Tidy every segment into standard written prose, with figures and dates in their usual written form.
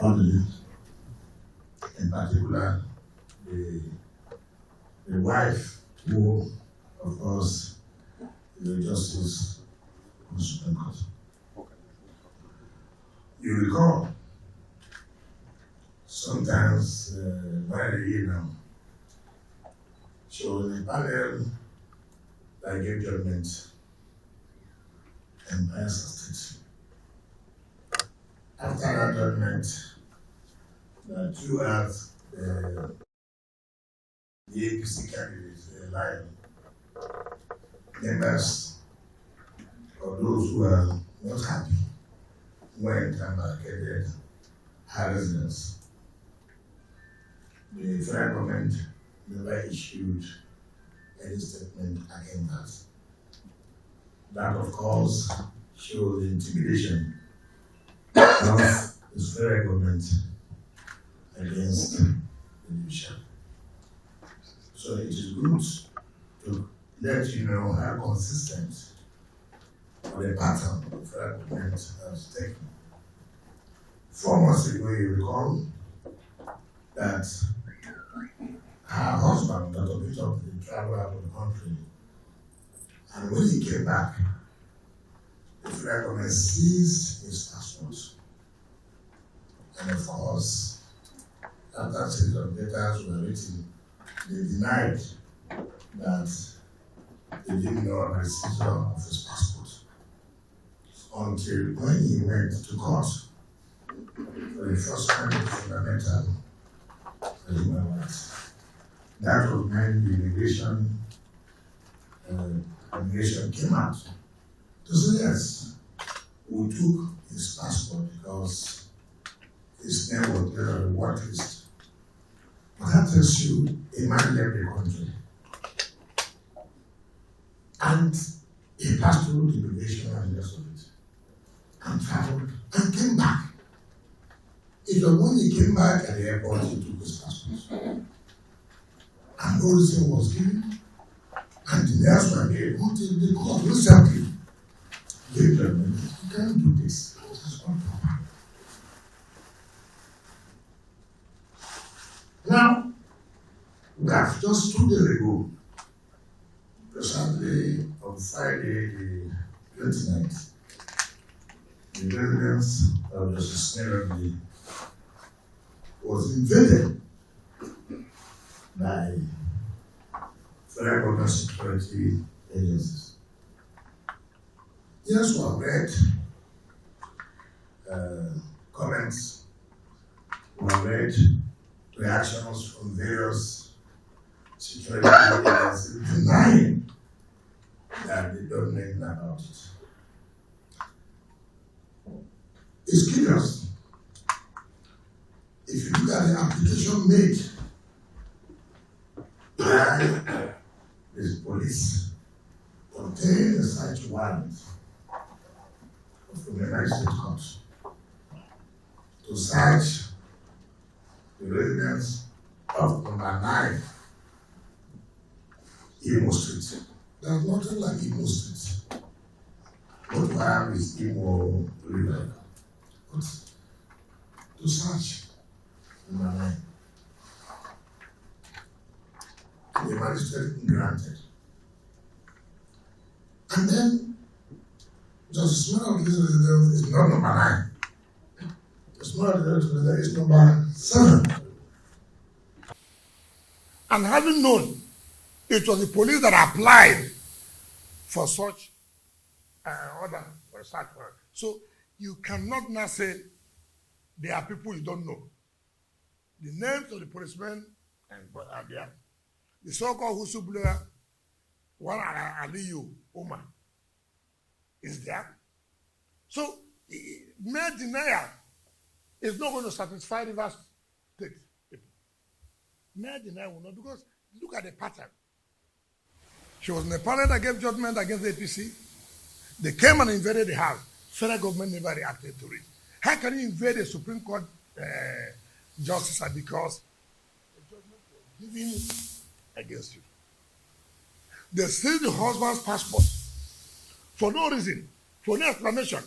Odili, in particular the wife, who, of course, is the Justice of the Supreme Court. You recall, sometimes, very year now, she was in a panel that gave judgment in Bayelsa State. After that judgment, the two had the APC candidates, Lion, members of those who are not happy went and barricaded her residence. The federal government never issued any statement against that. That, of course, shows the intimidation of the federal government against the judicial. So it is good to let you know how consistent the pattern the federal government has taken. 4 months ago, you recall that her husband got a bit of the travel out of the country. And when he came back, the federal government seized his passport. And of course, after a series of letters were written, they denied that they didn't know about the seizure of his passport until when he went to court for the first time of fundamental human rights. That was when the immigration came out to say yes, we took his passport because his name was there on the watch list. But that tells you a man left the country. And he passed through the immigration and the rest of it, and traveled and came back. It was when he came back at the airport, he took his passport. And no reason was given. And the next one gave until the court recently gave judgment. You can't do this. This is not proper. Now, we have just 2 days ago, precisely on Friday, the 29th, the residence of Justice Mary Odili was invaded by federal government security agencies. Yes, we have read comments, we have read reactions from various security agencies denying that they don't know anything about it. It's curious. If you look at the application made by the police contain a search warrant from the United States Court to search the residence of number 9 Imo Street. There's nothing like Imo Street. What we have is Imo River. But to search number 9. The magistrate granted. And then Justice Mary Odili is not number 9. Justice Mary Odili is number 7. And having known it was the police that applied for such order for a search warrant. So you cannot now say there are people you don't know. The names of the policemen are there. The so-called whistleblower, one Aliyu Umar, is there. So mere denial is not going to satisfy Rivers State people. Mere denial will not, because look at the pattern. She was in a panel that gave judgment against the APC. They came and invaded the house. Federal government never reacted to it. How can you invade a Supreme Court justice because the judgment was given against you? They seized the husband's passport for no reason, for no explanation.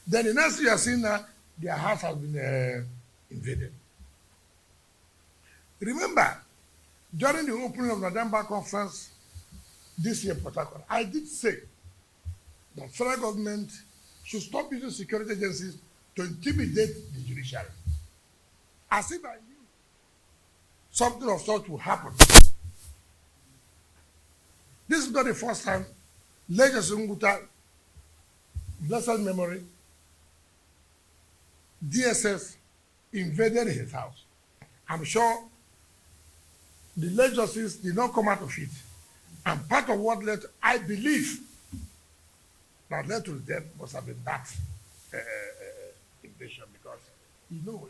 Then the next thing you are seeing now, their house has been invaded. Remember, during the opening of the November conference this year, Port Harcourt, I did say that federal government should stop using security agencies to intimidate the judiciary. As if I knew something of such would happen. This is not the first time Nyesom Wike, blessed memory, DSS invaded his house. I'm sure the late justice did not come out of it. And part of what led, I believe, that led to the death must have been that invasion, because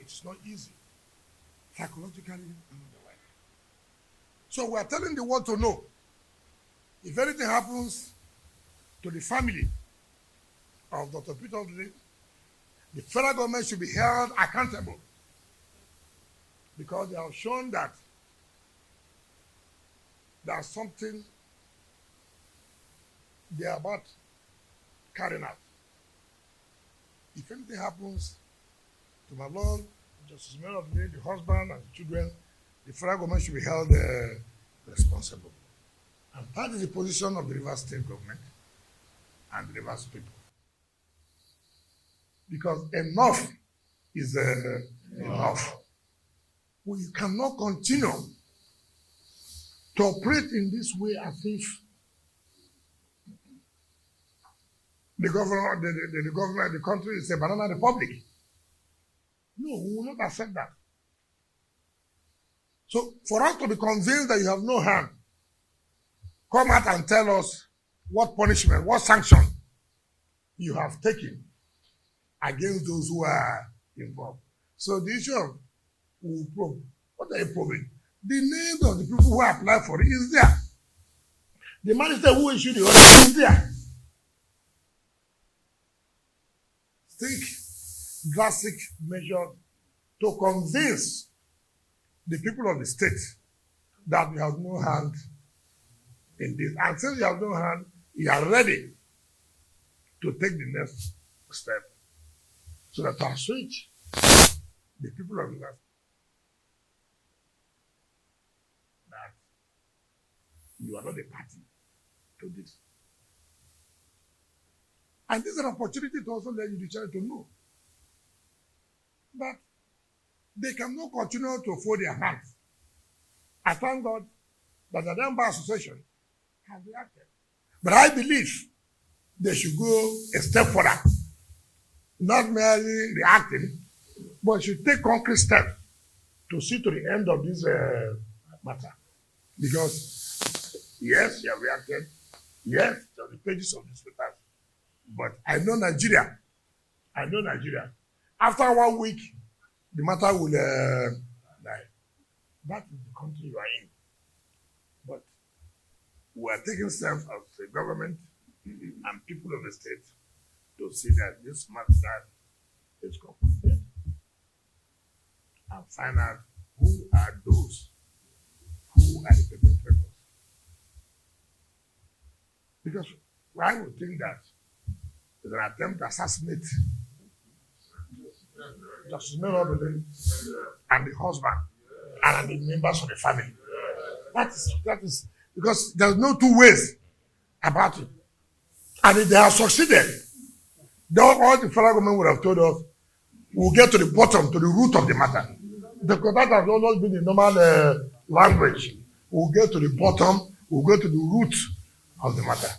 it's not easy, psychologically and otherwise. So we are telling the world to know, if anything happens to the family of Dr. Peter Odili, the federal government should be held accountable, because they have shown that there's something they are about carrying out. If anything happens to my Lord, Justice Mary Odili, the husband and the children, the federal government should be held responsible. And that is the position of the Rivers State government and the Rivers people. Because enough is enough. We cannot continue to operate in this way as if the government, the country is a banana republic. No, we will not accept that. So for us to be convinced that you have no hand, come out and tell us what punishment, what sanction you have taken against those who are involved. So the issue of who probe, what are you probing? The names of the people who applied for it is there. The minister who issued the order is there. Take drastic measures to convince the people of the state that you have no hand in this. And since you have no hand, you are ready to take the next step so that to assuage the people of the land that you are not a party to this. And this is an opportunity to also let the judiciary to know that they cannot continue to fold their hands. I thank God that the Bar Association has reacted. But I believe they should go a step further. Not merely reacting, but should take concrete steps to see to the end of this matter. Because, yes, you have reacted. Yes, there are the pages of newspapers. But I know Nigeria. After 1 week, the matter will die. That is the country you are in. But we are taking steps as the government and people of the state to see that this matter is concluded and find out who are those who are the perpetrators. Because I would think that it's an attempt to assassinate Justice Mary Odili and the husband and the members of the family. That is because there's no two ways about it. And if they have succeeded, all the federal government would have told us, we'll get to the bottom, to the root of the matter. Because that has always been the normal language. We'll get to the bottom, we'll go to the root of the matter.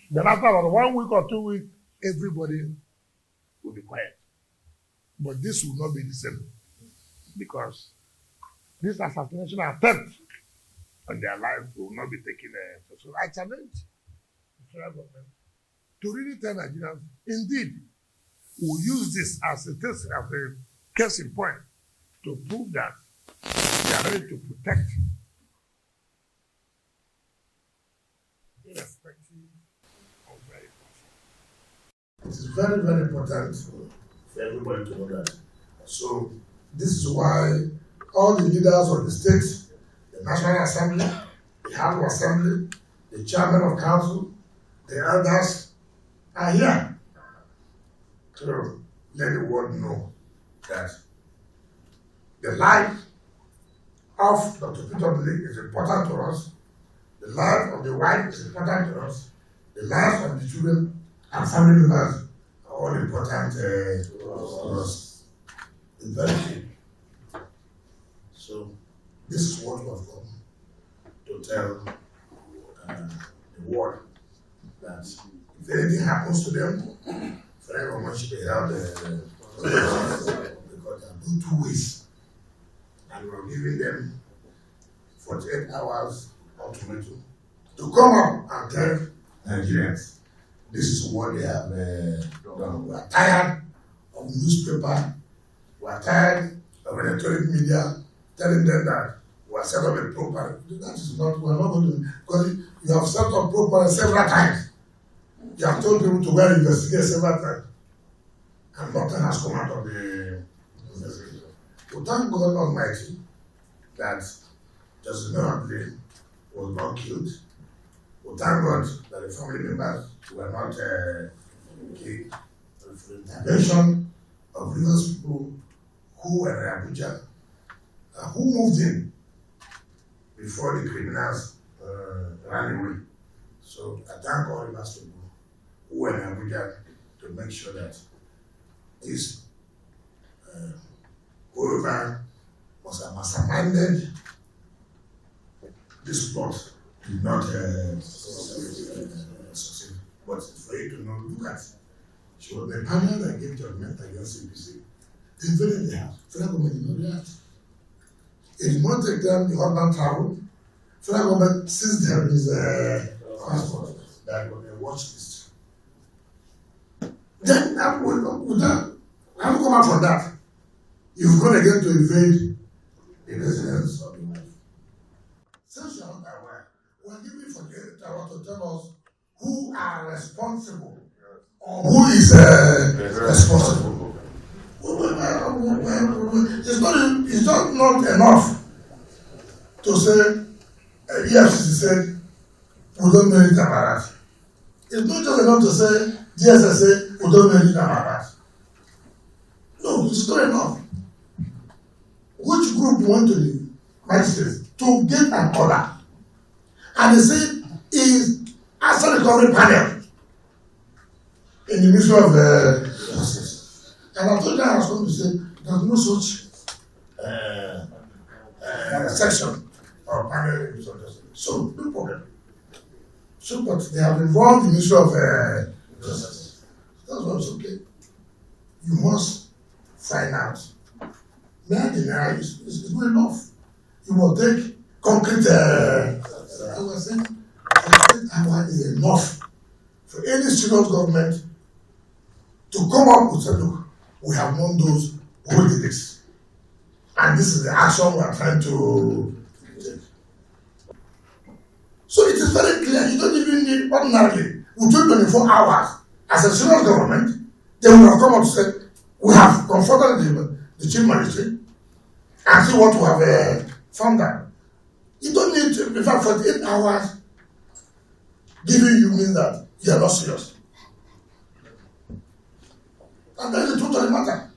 Then after about 1 week or 2 weeks, everybody will be quiet. But this will not be the same. Because this assassination attempt on their lives will not be taken. So I challenge the federal government to really tell Nigerians, indeed, we'll use this as a case in point to prove that they are ready to protect irrespective of very person. It is very, very important for everybody to know that. So this is why all the leaders of the state, the National Assembly, the House of Assembly, the Chairman of Council, the elders are here to let the world know that the life of Dr. Peter Odili is important to us, the life of the wife is important to us, the lives of the children and family members are all important to us. It's very clear. So this is what we have come to tell the world, that if anything happens to them, everyone should be held because they are doing 2 ways, and we're giving them 48 hours ultimatum to come up and tell Nigerians this is what they have done. We are tired of newspaper, we are tired of electronic media telling them that we are set up a program. That is not, we are not going to, because you have set up program several times. You have told people to go and investigate several times, and nothing has come out of the investigation. So thank God Almighty that Justice Mary Odili was not killed. We thank God that the family members were not killed. For the intervention of religious people who were in Abuja, who moved in before the criminals ran away. So I thank all the last people who were in Abuja to make sure that this whoever was masterminded this plot did not succeed. But for you to know, look at she was the panel that gave judgment against CPC. They invaded the house. Federal government did not react. It did not take them, the husband traveled. Federal government seized them his passport that was a watch list. Then I'm come out from that. You've gone again to invade the residence of the wife. Since you are not aware, we are giving 48 hours to tell us who are responsible or who is responsible. It's not enough to say, EFCC said, we don't know anything about that. It's not just enough to say, DSS said, we don't know anything about that. No, it's not enough. Which group went to the magistrates to get an order? And they said, is asset recovery panel in the Ministry of Justice. And I told them I was going to say, there's no such section or panel in the Ministry of Justice. So, no problem. So, but they have involved the Ministry of Justice. That's what's okay. You must find out. Mere denial is not enough. You must take concrete. I was saying, 48 hours is enough for any serious government to come up with, say, look, we have known those who did this, and this is the action we are trying to take. So it is very clear. You don't even need ordinarily within 24 hours as a serious government. They will have come up to say, we have confronted the chief magistrate and see what we have found out. You don't need to, in fact, 48 hours giving you means that you are not serious. And that's the truth of the matter.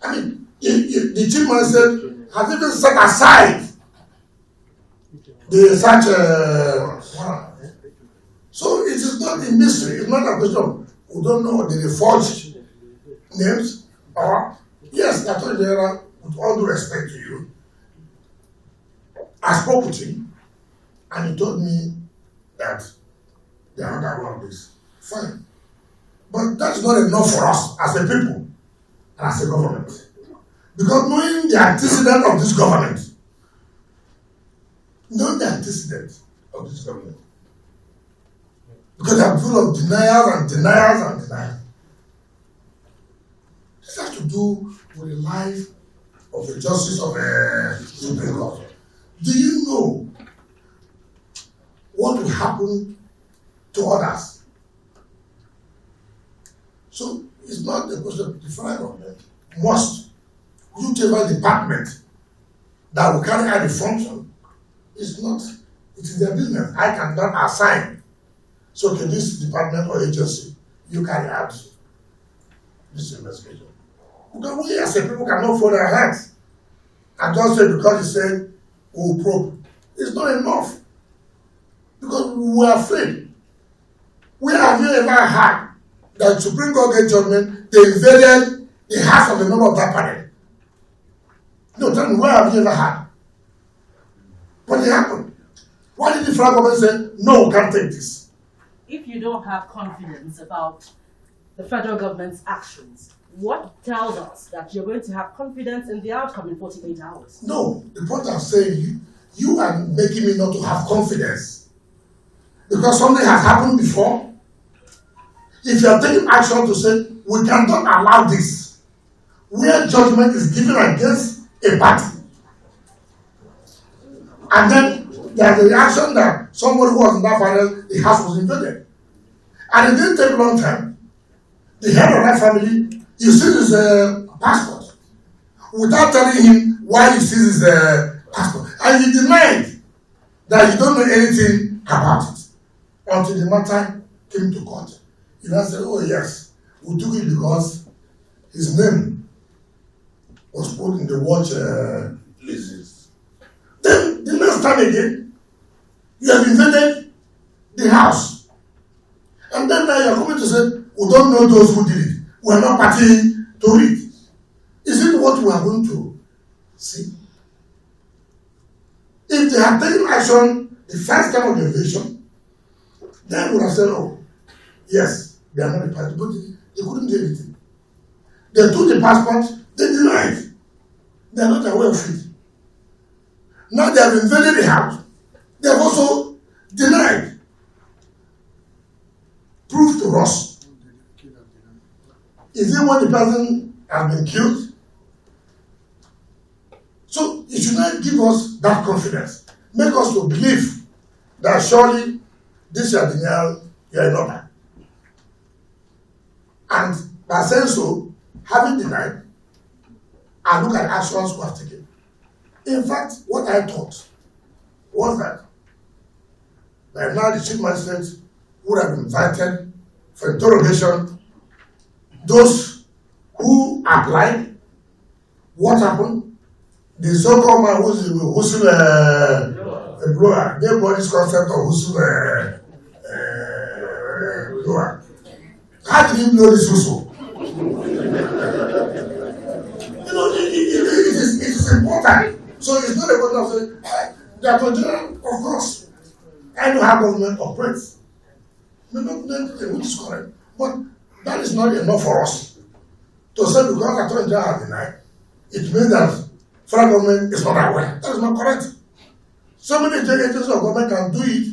I mean, if the chief magistrate has even set aside the such so it is not a mystery. It's not a question. We don't know whether they forged names or, yes, that's what General, with all due respect to you, I spoke with him and he told me that they are not aware of this. Fine. But that's not enough for us as a people and as a government. Because knowing the antecedent of this government, because they are full of denials and denials and denials. This has to do with the life of the justice of a Supreme Court. Do you know what will happen to others? So it's not the question of the federal government must, whichever department that will carry out the function, it's not, it is their business. I cannot assign. So to this department or agency, you carry out this investigation. Because we as a people cannot fold our hands and just say because he said we'll probe. It's not enough. Because we are afraid. Where have you ever had that Supreme Court gave judgment, they invaded the house of the member of that panel? No, tell me, where have you ever had? What did happen? Why did the federal government say, no, we can't take this? If you don't have confidence about the federal government's actions, what tells us that you're going to have confidence in the outcome in 48 hours? No, the point I'm saying, you are making me not to have confidence. Because something has happened before. If you are taking action to say, we cannot allow this, where judgment is given against a party, and then there's a reaction that somebody who was in that panel, the house was invaded. And it didn't take a long time. The head of that family, he seized his passport without telling him why he seized his passport. And he denied that he don't know anything about it until the matter came to court. He now said, oh yes, we took it because his name was put in the watch list. Then the next time again, you have invaded the house. And then now you are coming to say, we don't know those who did it. We are not party to it. Is it what we are going to see? If they had taken action the first time of the invasion, then we would have said, oh, yes, they are not the party, but they couldn't do anything. They took the passport, they denied. They are not aware of it. Now they have invaded the house. They have also denied. Prove to us. Is it when the person has been killed? So it should not give us that confidence. Make us to believe that surely this your denial, you are in order. And by saying so, having denied, I look at actions we have taken. In fact, what I thought was that by now the chief magistrate would have invited for interrogation those who applied, what happened, the so-called man who's a blower, gave body's concept of whistle blower. How did he know this whistle? It is important. So it's not a question of saying, the Attorney General, of course, I know how government operates. Which is correct. But that is not enough for us to say because the Attorney General has denied, it means that federal government is not aware. That is not correct. So many agencies of government can do it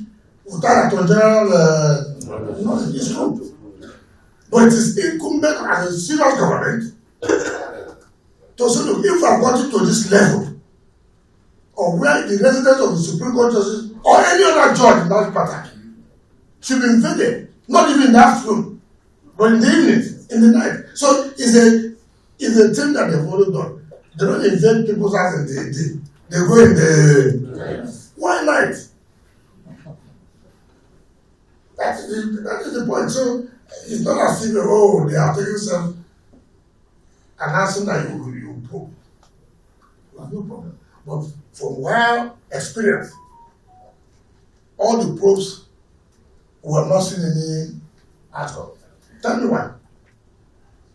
without Attorney General knowledge. It's true. But it is incumbent as a serious government to say, look, if I got it to this level, or where the residence of the Supreme Court Justice or any other judge in that matter should be invaded, not even in the afternoon, but in the evening, in the night. So it's a thing that they've already done. They don't invade people's houses in the day. They go in the why night? That is the point. So it's not as if they are taking some announcing that you probe. You have no problem. But from wild experience, all the probes, we have not seen any outcome. Tell me why.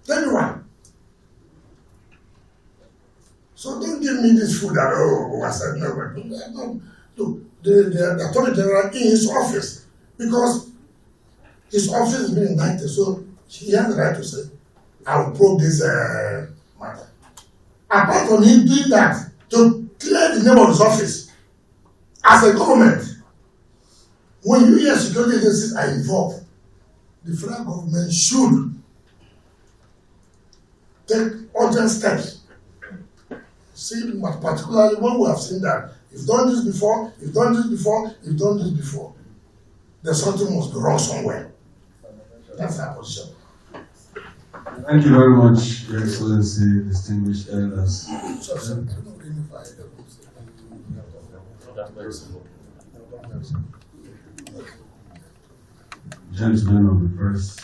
Tell me why. So don't give me this food that, I said no. Look, the Attorney General in his office, because his office is being indicted, so he has the right to say, I will probe this matter. Apart from him doing that, to clear the name of his office, as a government, when you hear security agencies are involved, the federal government should take urgent steps. See, particularly when we have seen that you've done this before, there's something must be wrong somewhere. That's our position. Thank you very much, Your Excellency, distinguished elders. Gentlemen of the press.